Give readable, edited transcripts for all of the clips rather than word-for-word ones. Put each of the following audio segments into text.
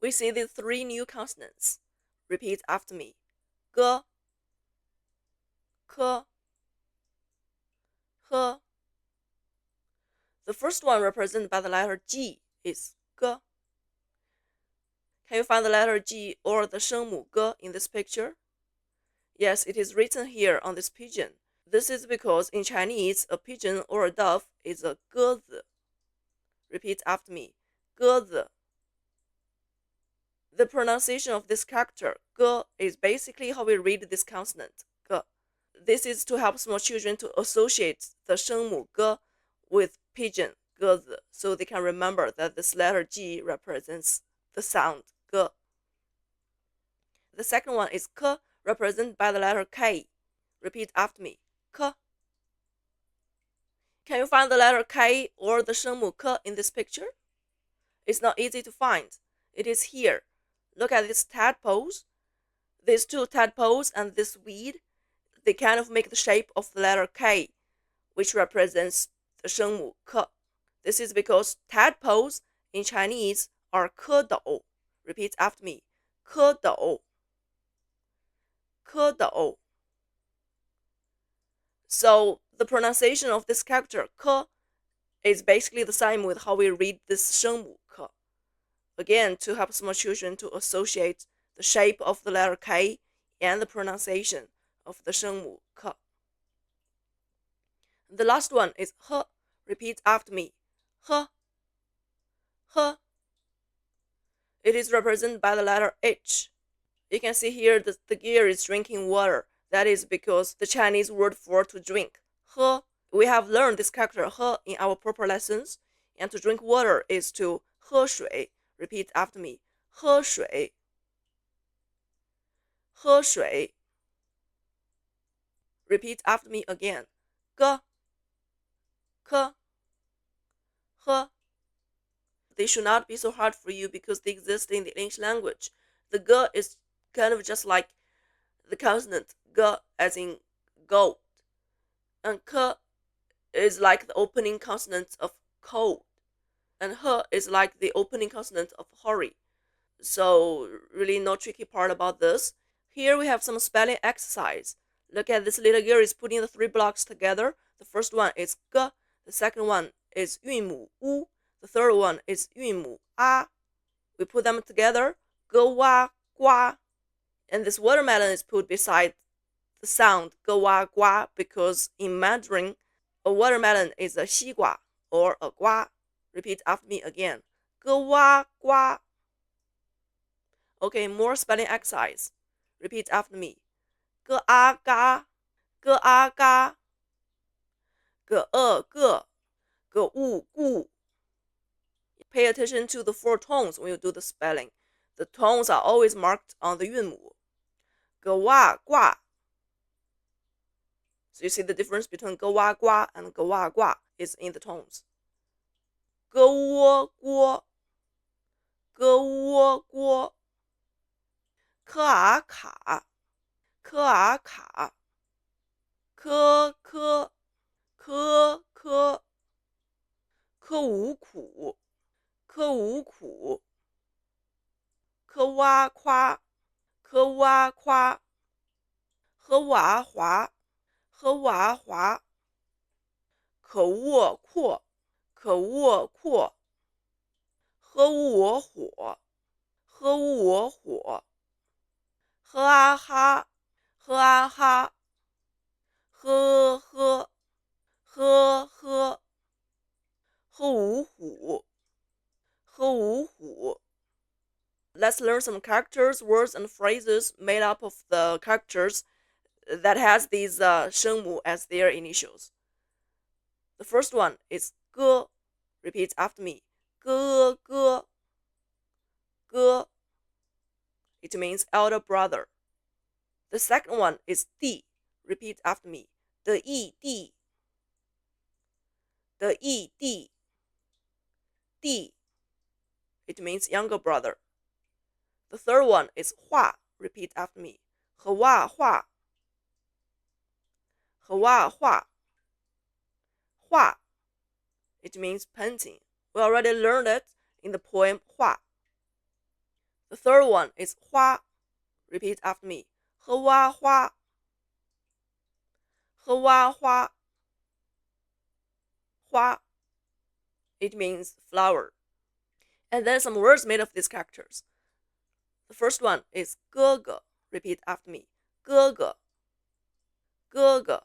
we see the three new consonants. Repeat after me. G, K, H. The first one represented by the letter G is G. Can you find the letter G or the 声母 G in this picture? Yes, it is written here on this pigeon. This is because in Chinese, a pigeon or a dove is a 鸽子. Repeat after me. 鸽子. The pronunciation of this character, 歌, is basically how we read this consonant, 歌. This is to help small children to associate the 声母 歌 with pigeon, 鸽子, so they can remember that this letter G represents the sound, 歌. The second one is 科, represented by the letter K. Repeat after me. 科. Can you find the letter K or the 声母 K in this picture? It's not easy to find. It is here. Look at these tadpoles. These two tadpoles and this weed, they kind of make the shape of the letter K, which represents the 声母 K. This is because tadpoles in Chinese are 蝌蚪. Repeat after me. 蝌蚪. 蝌蚪. So the pronunciation of this character 蝌 is basically the same with how we read this 声母 K. Again, to help small children to associate the shape of the letter K and the pronunciation of the 声母 K. The last one is H. Repeat after me. H. H. It is represented by the letter H. You can see here that the deer is drinking water. That is because the Chinese word for to drink, 喝. We have learned this character 喝 in our proper lessons, and to drink water is to 喝水. Repeat after me. 喝水. 喝水. Repeat after me again. 哥 K, H. They should not be so hard for you because they exist in the English language. The G is kind of just like the consonant G as in gold. And K is like the opening consonant of cold. And H is like the opening consonant of hurry. So really no tricky part about this. Here we have some spelling exercise. Look at this little girl is putting the three blocks together. The first one is G. The second one is 韵母 U. The third one is 韵母 A. We put them together. 咯哇呱. And this watermelon is put beside the sound 咯哇呱 because in Mandarin, a watermelon is a 西瓜 or a 瓜. Repeat after me again. 咯哇呱. Okay, more spelling exercise. Repeat after me. 咯啊嘎, 咯啊嘎. 咯个, 咯呜咕. Pay attention to the four tones when you do the spelling. The tones are always marked on the 韵母. 咯哇呱. So you see the difference between 咯哇呱 and 咯哇呱 is in the tones. 咯窝锅, 咯窝锅. 科啊卡, 科啊卡. 科科, 科科. 科五苦, 科五苦. 科哇夸, 科哇夸. 和娃滑, 和娃滑. 可卧阔, 可卧阔. 和我火, 和我火. 呵啊哈, 呵啊哈. 呵呵, 呵呵. 喝五虎, 喝五虎. Let's learn some characters, words, and phrases made up of the characters that has these 声母 as their initials. The first one is 哥. Repeat after me. 哥哥, 哥. It means elder brother. The second one is 弟. Repeat after me. 的义弟, 的义弟. 弟. It means younger brother. The third one is 画. Repeat after me. 和娃画, 和娃画. 画. It means painting. We already learned it in the poem 画. The third one is 花. Repeat after me. 喝哇花，喝哇花，花. It means flower. And then some words made of these characters. The first one is 哥哥. Repeat after me. 哥哥，哥哥.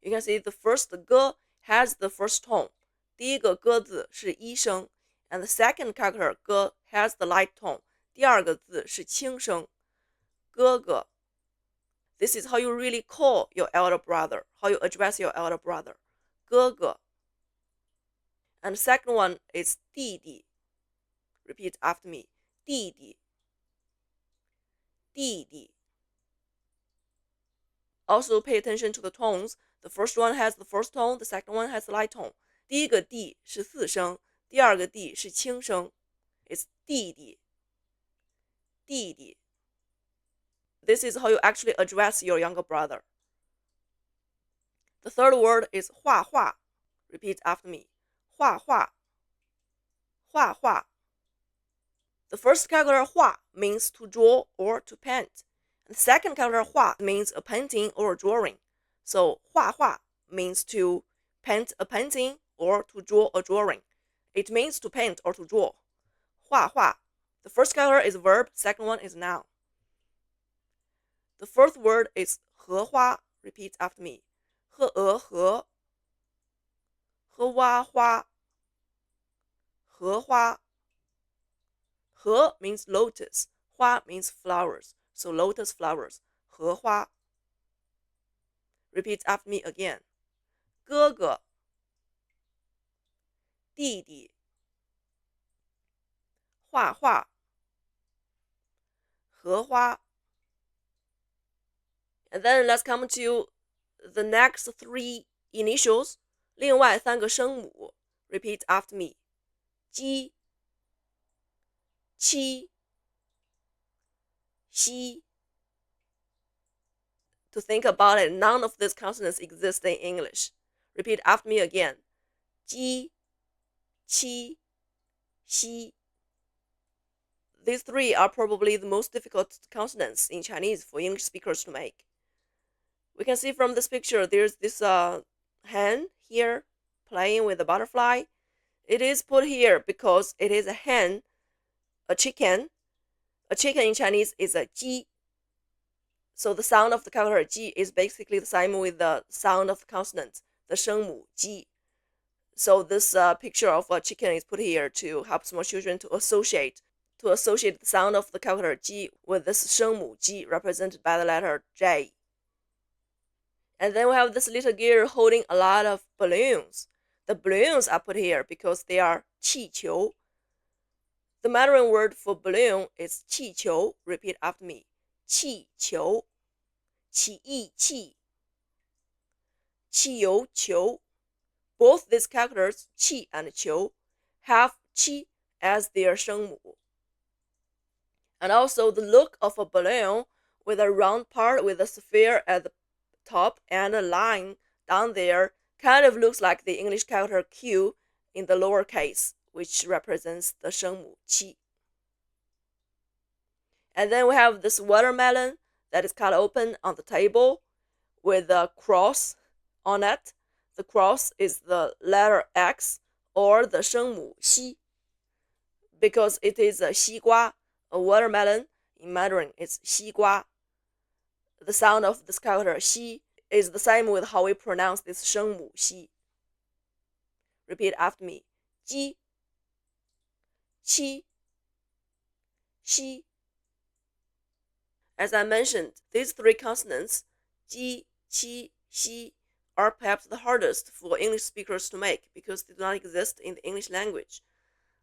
You can see the first 哥 has the first tone. 第一个哥字是一声 and the second character 哥 has the light tone. 第二个字是轻声，哥哥。This is how you really call your elder brother, how you address your elder brother. 哥哥. And the second one is 弟弟. Repeat after me. 弟弟，弟弟. Also pay attention to the tones. The first one has the first tone, the second one has the light tone. 第一个弟是四声，第二个弟是轻声。It's 弟弟，弟弟。This is how you actually address your younger brother. The third word is 画画. Repeat after me. 画画，画画. The first character 画 means to draw or to paint. And the second character 画 means a painting or a drawing. So 画画 means to paint a painting or to draw a drawing. It means to paint or to draw. 画画. The first character is verb, second one is noun. The fourth word is 荷花. Repeat after me. 荷鹅荷，荷蛙花，荷花。荷 means lotus, 花 means flowers, so lotus flowers, 荷花. Repeat after me again. 哥哥，弟弟，画画，荷花. And then let's come to the next three initials, 另外三个声母. Repeat after me. 鸡，七，西. To think about it, none of these consonants exist in English. Repeat after me again. 鸡，七，西. These three are probably the most difficult consonants in Chinese for English speakers to make. We can see from this picture there's this hen here playing with a butterfly. It is put here because it is a hen, a chicken. A chicken in Chinese is a 鸡. So the sound of the character 鸡 is basically the same with the sound of the consonant, the 声母鸡. So this picture of a chicken is put here to help small children to associate the sound of the character 鸡 with this 声母鸡represented by the letter J. And then we have this little girl holding a lot of balloons. The balloons are put here because they are 气球. The Mandarin word for balloon is 气球. Repeat after me. 气球，起义气，汽油球. Both these characters, 气 and 球, have 气 as their 声母. And also the look of a balloon with a round part with a sphere at the top and a line down there kind of looks like the English character Q in the lower case, which represents the 声母气. And then we have this watermelon that is cut open on the table with a cross on it. The cross is the letter X or the 声母西 because it is a 西瓜, a watermelon. In Mandarin, it's 西瓜. The sound of this character 西 is the same with how we pronounce this 声母西. Repeat after me. 鸡，七，西. As I mentioned, these three consonants, 鸡, qi, xi, are perhaps the hardest for English speakers to make because they do not exist in the English language.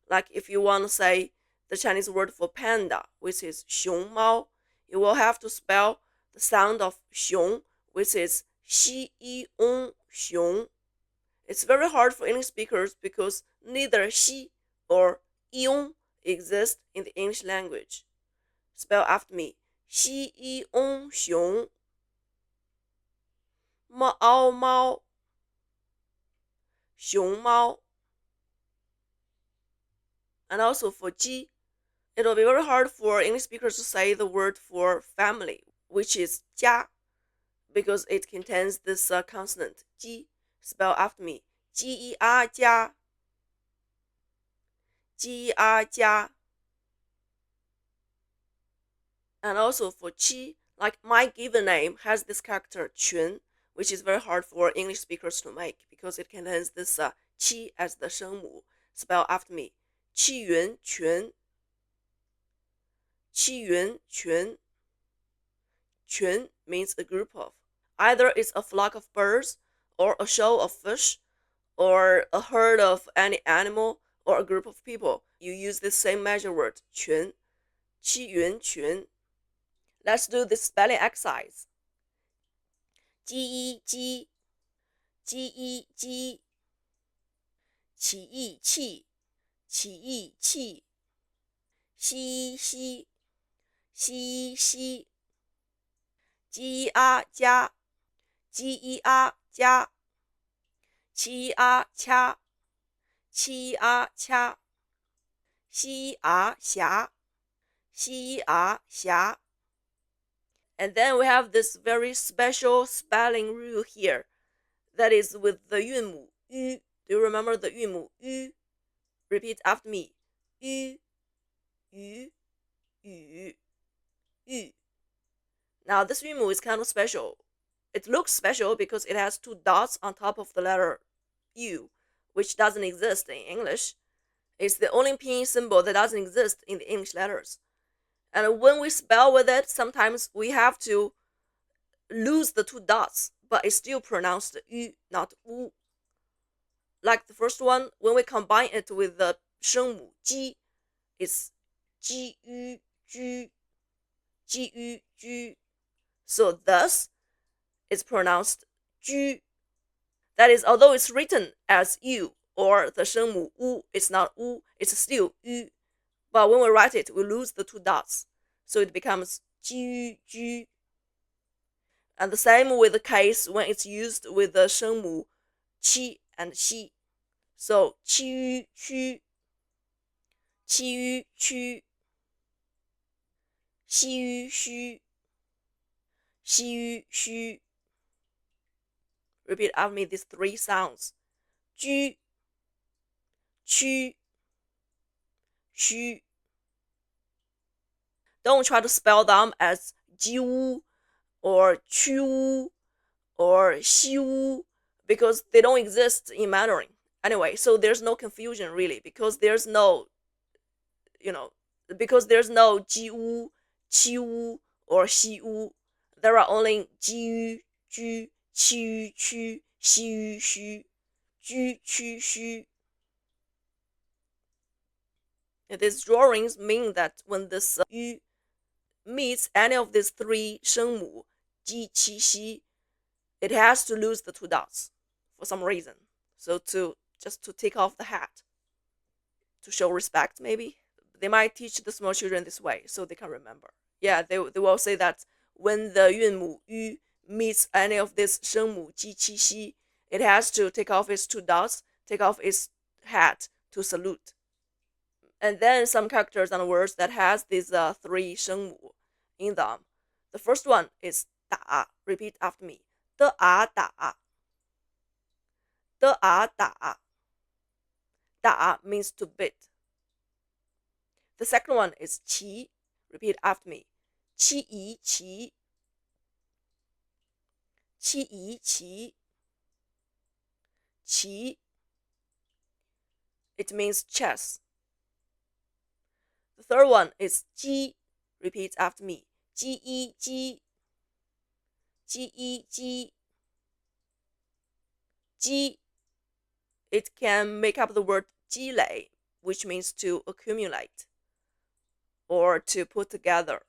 Like if you want to say the Chinese word for panda, which is 熊猫, you will have to spell the sound of 熊, which is 西一翁熊. It's very hard for English speakers because neither 西 or 一翁 exist in the English language. Spell after me. 西一翁熊，猫猫，熊猫. And also for 鸡 It will be very hard for English speakers to say the word for family, which is 家, because it contains this consonant 鸡. Spell after me. 鸡家, 鸡家. And also for qi, like my given name has this character 群, which is very hard for English speakers to make because it contains this qi as the 声母. Spell after me. 七云群, 七云群. 群 means a group of. Either it's a flock of birds, or a shoal of fish, or a herd of any animal, or a group of people. You use this same measure word 群. 七云群. Let's do this spelling exercise. 鸡，鸡，起义气，起义气，西，西，鸡家，鸡家，掐，掐，虾。And then we have this very special spelling rule here. That is with the 韵母 ü. Do you remember the 韵母 ü? Repeat after me. 吁，语。Now this 韵母 is kind of special. It looks special because it has two dots on top of the letter U, which doesn't exist in English. It's the only pinyin symbol that doesn't exist in the English letters. And when we spell with it, sometimes we have to lose the two dots, but it's still pronounced yu, not wu. Like the first one, when we combine it with the 声母 ji, it's ji yu ju. So thus, it's pronounced ju. That is, although it's written as yu or the 声母 wu, it's not wu, it's still yu. But when we write it, we lose the two dots. So it becomes ju. And the same with the case when it's used with the 声母 qi and xi. So 区，区，虚。Repeat after me these three sounds. 居，区，虚. Don't try to spell them as jiu or chu or xiu because they don't exist in Mandarin. Anyway, so there's no confusion really because there's no, because there's no jiu, qiu, or xiu. There are only jiu, ju, qiu, chu, xiu, xu, ju, chu, xu. These drawings mean that when this yu meets any of these three 声母 ji, qi, xi, it has to lose the two dots for some reason. So just to take off the hat, to show respect, maybe they might teach the small children this way so they can remember. Yeah, they will say that when the 韵母 yu meets any of this 声母 ji, qi, xi, it has to take off its two dots, take off its hat to salute. And then some characters and words that has these three 声母 in them. The first one is 打. Repeat after me. 打。打 means to beat. The second one is 骑. Repeat after me. 骑。骑. It means chess. The third one is 鸡. Repeat after me. 鸡. It can make up the word 积累, which means to accumulate or to put together.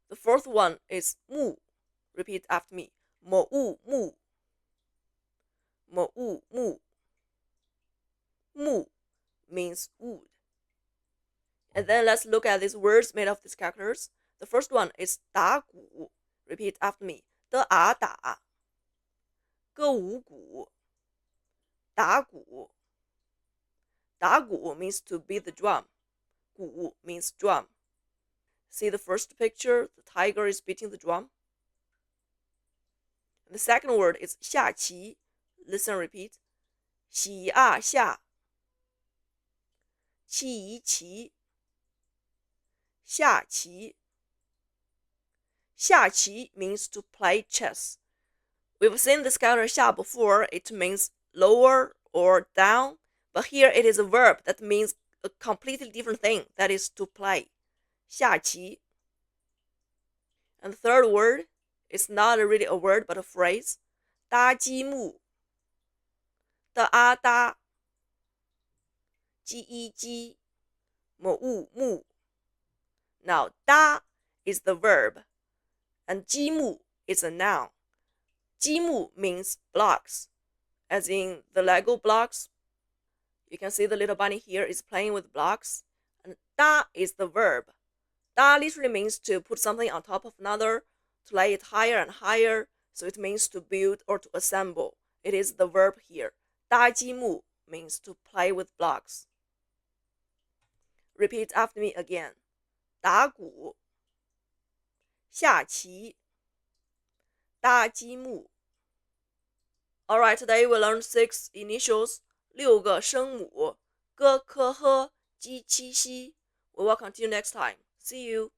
The fourth one is 木. Repeat after me. 某物木. Mu means wood. And then let's look at these words made of these characters. The first one is 打鼓. Repeat after me. 打. 歌舞鼓. 打鼓 means to beat the drum. 鼓 means drum. See the first picture, the tiger is beating the drum. The second word is 下棋. Listen, repeat. 喜啊下，棋棋，下棋。下棋 means to play chess. We've seen this character 下 before. It means lower or down, but here it is a verb that means a completely different thing, that is to play. 下棋. And the third word is not really a word but a phrase. 搭积木，的啊搭，鸡一鸡，木物木。Now 搭 is the verb, and 积木 is a noun. 积木 means blocks, as in the Lego blocks. You can see the little bunny here is playing with blocks. And 搭 is the verb. 搭 literally means to put something on top of another, to lay it higher and higher, so it means to build or to assemble. It is the verb here. 搭积木 means to play with blocks. Repeat after me again. 打鼓，下棋，搭积木。Alright, today we learned 6 initials, 6个声母，哥科呵鸡七西。We will continue next time. See you.